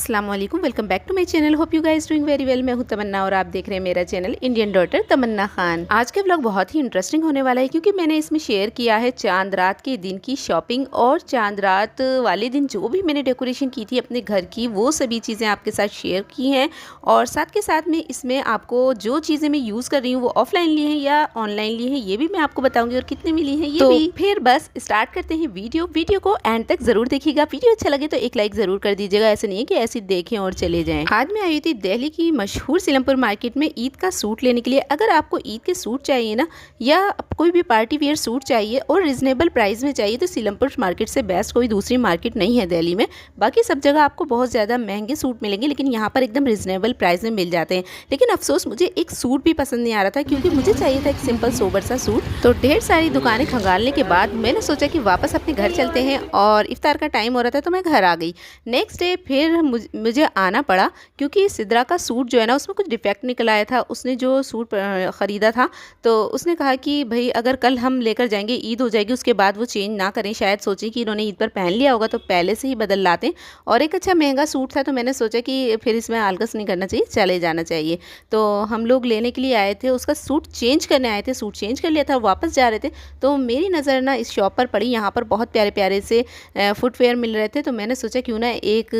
अस्सलाम वालेकुम, welcome back to my channel. Hope you guys doing very well. मैं हूं तमन्ना और आप देख रहे हैं मेरा channel Indian daughter Tamanna Khan. आज के व्लॉग बहुत ही इंटरेस्टिंग होने वाला है क्योंकि मैंने इसमें शेयर किया है चांद रात के दिन की शॉपिंग और चांद रात वाले दिन जो भी मैंने डेकोरेशन की थी अपने घर की, वो सभी चीज़ें आपके साथ शेयर की हैं। और साथ के साथ में इसमें आपको जो चीज़ें मैं यूज़ कर रही हूँ वो ऑफलाइन ली हैं या ऑनलाइन ली हैं ये भी मैं आपको बताऊँगी और कितने में ली हैं ये भी। फिर बस स्टार्ट करते हैं वीडियो को एंड तक ज़रूर देखिएगा। वीडियो अच्छा लगे तो एक लाइक ज़रूर कर दीजिएगा, ऐसा नहीं है कि ऐसे देखें और चले जाएं। आज मैं आई थी दिल्ली की मशहूर सीलमपुर मार्केट में ईद का सूट लेने के लिए। अगर आपको ईद के सूट चाहिए ना या कोई भी पार्टी वेयर सूट चाहिए और रिजनेबल प्राइस में चाहिए तो सीलमपुर मार्केट से बेस्ट कोई दूसरी मार्केट नहीं है दिल्ली में। बाकी सब जगह आपको बहुत ज़्यादा महंगे सूट मिलेंगे लेकिन यहाँ पर एकदम रिजनेबल प्राइस में मिल जाते हैं। लेकिन अफसोस मुझे एक सूट भी पसंद नहीं आ रहा था क्योंकि मुझे चाहिए था एक सिंपल सोबर सा सूट। तो ढेर सारी दुकानें खंगालने के बाद मैंने सोचा कि वापस अपने घर चलते हैं और इफ्तार का टाइम हो रहा था तो मैं घर आ गई। नेक्स्ट डे फिर मुझे आना पड़ा क्योंकि सिद्रा का सूट जो है ना उसमें कुछ डिफेक्ट निकल आया था। उसने जो सूट ख़रीदा था तो उसने कहा कि भाई अगर कल हम लेकर जाएंगे ईद हो जाएगी उसके बाद वो चेंज ना करें, शायद सोचें कि इन्होंने ईद पर पहन लिया होगा तो पहले से ही बदल लाते। और एक अच्छा महंगा सूट था तो मैंने सोचा कि फिर इसमें आलकस नहीं करना चाहिए, चले जाना चाहिए। तो हम लोग लेने के लिए आए थे, उसका सूट चेंज करने आए थे, सूट चेंज कर लिया था, वापस जा रहे थे तो मेरी नज़र ना इस शॉप पर पड़ी। यहाँ पर बहुत प्यारे प्यारे से फुटवेयर मिल रहे थे तो मैंने सोचा क्यों ना एक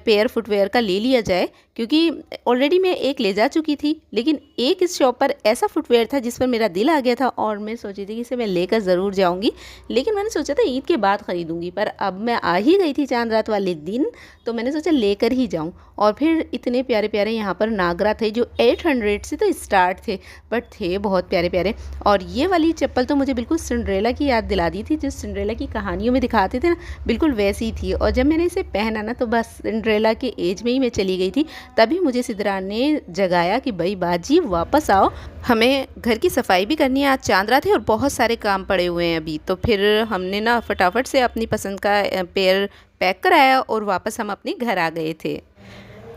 पेयर फुटवेयर का ले लिया जाए क्योंकि ऑलरेडी मैं एक ले जा चुकी थी। लेकिन एक इस शॉप पर ऐसा फुटवेयर था जिस पर मेरा दिल आ गया था और मैं सोची थी कि इसे मैं लेकर ज़रूर जाऊंगी। लेकिन मैंने सोचा था ईद के बाद ख़रीदूंगी, पर अब मैं आ ही गई थी चांद रात वाले दिन तो मैंने सोचा लेकर ही जाऊं। और फिर इतने प्यारे प्यारे यहाँ पर नागरा थे जो 800 से तो स्टार्ट थे बट थे बहुत प्यारे प्यारे। और ये वाली चप्पल तो मुझे बिल्कुल सिंड्रेला की याद दिला दी थी, जो सिंड्रेला की कहानियों में दिखाते थे ना, बिल्कुल वैसी थी। और जब मैंने इसे पहना ना तो बस सिंड्रेला के एज में ही मैं चली गई थी। तभी मुझे सिद्रा ने जगाया कि भाई बाजी वापस आओ, हमें घर की सफाई भी करनी है, आज चांद रात है और बहुत सारे काम पड़े हुए हैं अभी। तो फिर हमने ना फटाफट से अपनी पसंद का पेयर पैक कराया और वापस हम अपने घर आ गए थे।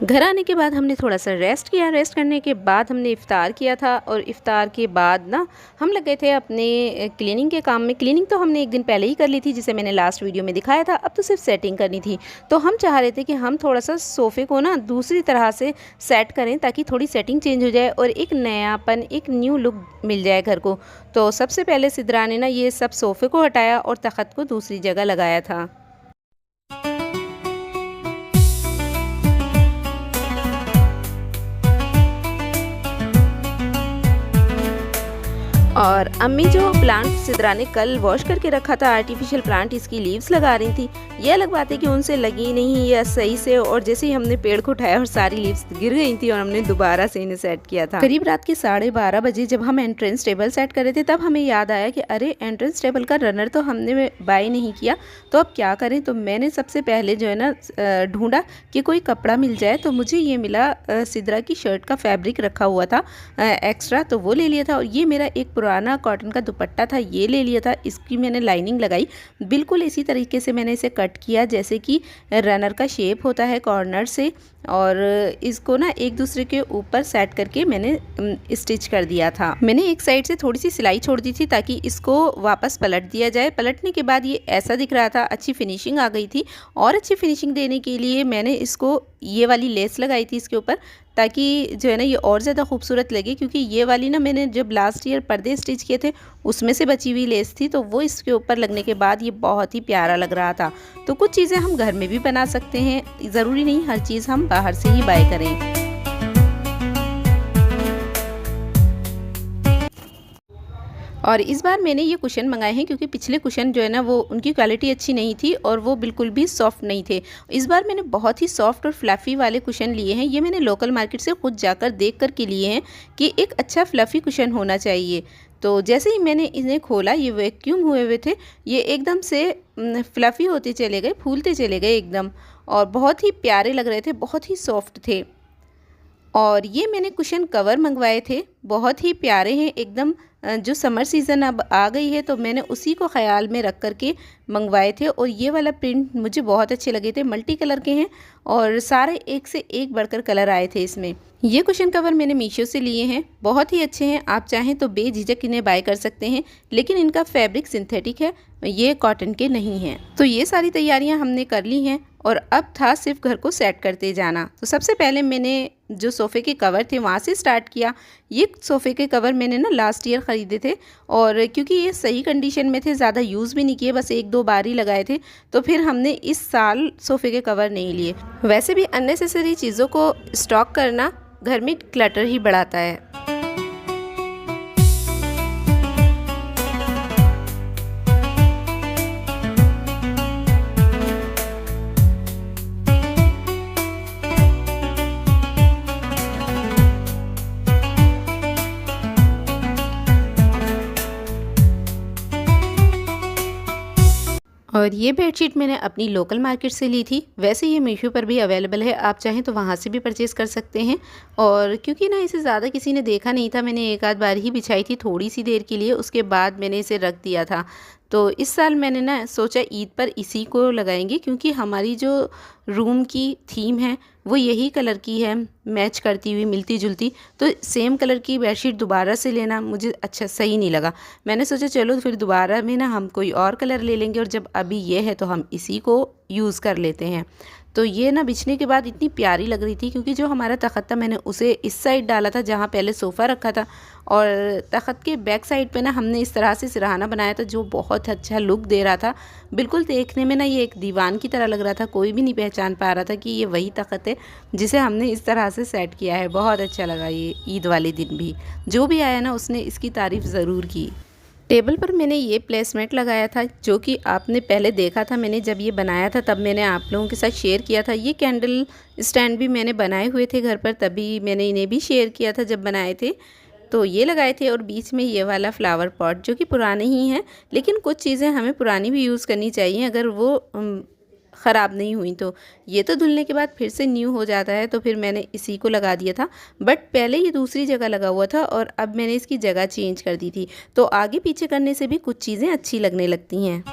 घर आने के बाद हमने थोड़ा सा रेस्ट किया। रेस्ट करने के बाद हमने इफ़्तार किया था और इफ़्तार के बाद ना हम लग गए थे अपने क्लीनिंग के काम में। क्लीनिंग तो हमने एक दिन पहले ही कर ली थी जिसे मैंने लास्ट वीडियो में दिखाया था, अब तो सिर्फ सेटिंग करनी थी। तो हम चाह रहे थे कि हम थोड़ा सा सोफ़े को ना दूसरी तरह से सेट करें ताकि थोड़ी सेटिंग चेंज हो जाए और एक नयापन, एक न्यू लुक मिल जाए घर को। तो सबसे पहले सिद्रा ने ना ये सब सोफ़े को हटाया और तख़्त को दूसरी जगह लगाया था। और अम्मी जो प्लांट सिद्रा ने कल वॉश करके रखा था आर्टिफिशियल प्लांट, इसकी लीव्स लगा रही थी। ये अलग बात है कि उनसे लगी नहीं या सही से, और जैसे ही हमने पेड़ को उठाया और सारी लीव्स गिर गई थी और हमने दोबारा से इन्हें सेट किया था। करीब रात के 12:30 बजे जब हम एंट्रेंस टेबल सेट कर रहे थे तब हमें याद आया कि अरे एंट्रेंस टेबल का रनर तो हमने बाय नहीं किया, तो अब क्या करें। तो मैंने सबसे पहले जो है ना ढूंढा कि कोई कपड़ा मिल जाए, तो मुझे ये मिला सिद्रा की शर्ट का फैब्रिक रखा हुआ था एक्स्ट्रा, तो वो ले लिया था। और ये मेरा एक पुराना कॉटन का दुपट्टा था, ये ले लिया था। इसकी मैंने लाइनिंग लगाई, बिल्कुल इसी तरीके से मैंने इसे कट किया जैसे कि रनर का शेप होता है कॉर्नर से, और इसको ना एक दूसरे के ऊपर सेट करके मैंने स्टिच कर दिया था। मैंने एक साइड से थोड़ी सी सिलाई छोड़ दी थी ताकि इसको वापस पलट दिया जाए। पलटने के बाद ये ऐसा दिख रहा था, अच्छी फिनिशिंग आ गई थी। और अच्छी फिनिशिंग देने के लिए मैंने इसको ये वाली लेस लगाई थी इसके ऊपर ताकि जो है ना ये और ज़्यादा खूबसूरत लगे, क्योंकि ये वाली ना मैंने जब लास्ट ईयर पर्दे स्टिच किए थे उसमें से बची हुई लेस थी, तो वो इसके ऊपर लगने के बाद ये बहुत ही प्यारा लग रहा था। तो कुछ चीज़ें हम घर में भी बना सकते हैं, ज़रूरी नहीं हर चीज़ हम बाहर से ही बाय करें। और इस बार मैंने ये कुशन मंगाए हैं क्योंकि पिछले कुशन जो है ना वो उनकी क्वालिटी अच्छी नहीं थी और वो बिल्कुल भी सॉफ्ट नहीं थे। इस बार मैंने बहुत ही सॉफ्ट और फ्लफ़ी वाले कुशन लिए हैं। ये मैंने लोकल मार्केट से खुद जाकर देख कर के लिए हैं कि एक अच्छा फ्लफ़ी कुशन होना चाहिए। तो जैसे ही मैंने इन्हें खोला, ये वैक्यूम हुए थे, ये एकदम से फ्लफ़ी होते चले गए, फूलते चले गए एकदम, और बहुत ही प्यारे लग रहे थे, बहुत ही सॉफ्ट थे। और ये मैंने कुशन कवर मंगवाए थे, बहुत ही प्यारे हैं, एकदम जो समर सीज़न अब आ गई है तो मैंने उसी को ख़्याल में रख कर के मंगवाए थे। और ये वाला प्रिंट मुझे बहुत अच्छे लगे थे, मल्टी कलर के हैं और सारे एक से एक बढ़कर कलर आए थे इसमें। ये कुशन कवर मैंने मीशो से लिए हैं, बहुत ही अच्छे हैं। आप चाहें तो बेझिझक इन्हें बाय कर सकते हैं, लेकिन इनका फैब्रिक सिंथेटिक है, ये कॉटन के नहीं हैं। तो ये सारी तैयारियां हमने कर ली हैं और अब था सिर्फ घर को सेट करते जाना। तो सबसे पहले मैंने जो सोफ़े के कवर थे वहाँ से स्टार्ट किया। ये सोफ़े के कवर मैंने ना लास्ट ईयर ख़रीदे थे और क्योंकि ये सही कंडीशन में थे, ज़्यादा यूज़ भी नहीं किए, बस एक दो बार ही लगाए थे, तो फिर हमने इस साल सोफ़े के कवर नहीं लिए। वैसे भी अननेसेसरी चीज़ों को स्टॉक करना घर में क्लटर ही बढ़ाता है। और ये बेडशीट मैंने अपनी लोकल मार्केट से ली थी। वैसे ये मीशो पर भी अवेलेबल है, आप चाहें तो वहाँ से भी परचेज़ कर सकते हैं। और क्योंकि ना इसे ज़्यादा किसी ने देखा नहीं था, मैंने एक आध बार ही बिछाई थी थोड़ी सी देर के लिए, उसके बाद मैंने इसे रख दिया था। तो इस साल मैंने ना सोचा ईद पर इसी को लगाएंगे, क्योंकि हमारी जो रूम की थीम है वो यही कलर की है, मैच करती हुई मिलती जुलती। तो सेम कलर की बेडशीट दोबारा से लेना मुझे अच्छा सही नहीं लगा। मैंने सोचा चलो फिर दोबारा में ना हम कोई और कलर ले लेंगे, और जब अभी ये है तो हम इसी को यूज़ कर लेते हैं। तो ये ना बिछने के बाद इतनी प्यारी लग रही थी, क्योंकि जो हमारा तख़्त था मैंने उसे इस साइड डाला था जहाँ पहले सोफ़ा रखा था, और तख़्त के बैक साइड पे ना हमने इस तरह से सिरहाना बनाया था जो बहुत अच्छा लुक दे रहा था। बिल्कुल देखने में ना ये एक दीवान की तरह लग रहा था, कोई भी नहीं पहचान पा रहा था कि ये वही तख़्त है जिसे हमने इस तरह से सेट किया है। बहुत अच्छा लगा ये ईद वाले दिन भी, जो भी आया ना उसने इसकी तारीफ़ ज़रूर की। टेबल पर मैंने ये प्लेसमेट लगाया था जो कि आपने पहले देखा था, मैंने जब ये बनाया था तब मैंने आप लोगों के साथ शेयर किया था। ये कैंडल स्टैंड भी मैंने बनाए हुए थे घर पर, तभी मैंने इन्हें भी शेयर किया था जब बनाए थे। तो ये लगाए थे, और बीच में ये वाला फ्लावर पॉट जो कि पुराने ही हैं, लेकिन कुछ चीज़ें हमें पुरानी भी यूज़ करनी चाहिए अगर वो ख़राब नहीं हुई तो। ये तो धुलने के बाद फिर से न्यू हो जाता है, तो फिर मैंने इसी को लगा दिया था। बट पहले ये दूसरी जगह लगा हुआ था और अब मैंने इसकी जगह चेंज कर दी थी। तो आगे पीछे करने से भी कुछ चीज़ें अच्छी लगने लगती हैं।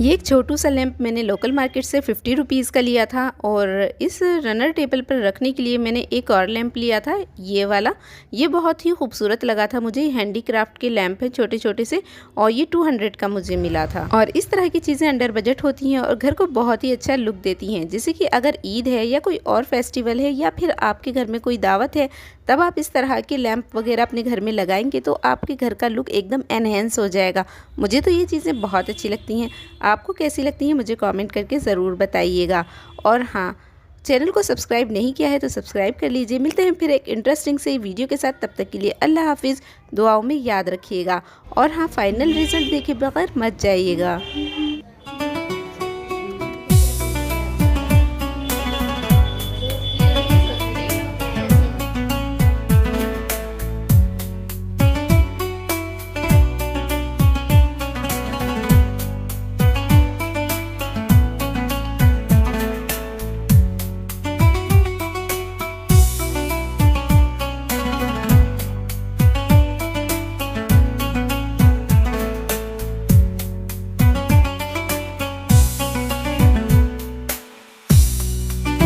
ये एक छोटू सा लैंप मैंने लोकल मार्केट से 50 रुपीज़ का लिया था, और इस रनर टेबल पर रखने के लिए मैंने एक और लैंप लिया था, ये वाला। ये बहुत ही खूबसूरत लगा था मुझे, हैंडीक्राफ्ट के लैंप है छोटे छोटे से, और ये 200 का मुझे मिला था। और इस तरह की चीज़ें अंडर बजट होती हैं और घर को बहुत ही अच्छा लुक देती हैं। जैसे कि अगर ईद है या कोई और फेस्टिवल है, या फिर आपके घर में कोई दावत है, तब आप इस तरह के लैंप वगैरह अपने घर में लगाएंगे तो आपके घर का लुक एकदम एनहेंस हो जाएगा। मुझे तो ये चीज़ें बहुत अच्छी लगती हैं। आपको कैसी लगती हैं मुझे कमेंट करके ज़रूर बताइएगा। और हाँ, चैनल को सब्सक्राइब नहीं किया है तो सब्सक्राइब कर लीजिए। मिलते हैं फिर एक इंटरेस्टिंग से वीडियो के साथ, तब तक के लिए अल्लाह हाफिज़। दुआओं में याद रखिएगा, और हाँ, फाइनल रिज़ल्ट देखे बगैर मत जाइएगा।